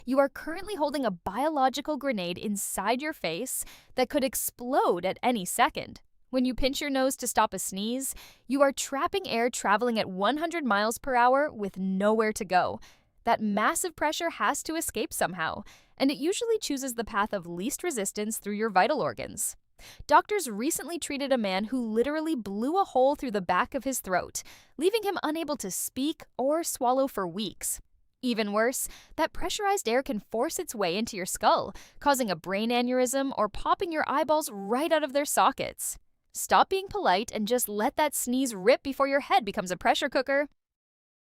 You are currently holding a biological grenade inside your face that could explode at any second. When you pinch your nose to stop a sneeze, you are trapping air traveling at 100 miles per hour with nowhere to go. That massive pressure has to escape somehow, and it usually chooses the path of least resistance through your vital organs. Doctors recently treated a man who literally blew a hole through the back of his throat, leaving him unable to speak or swallow for weeks. Even worse, that pressurized air can force its way into your skull, causing a brain aneurysm or popping your eyeballs right out of their sockets. Stop being polite and just let that sneeze rip before your head becomes a pressure cooker.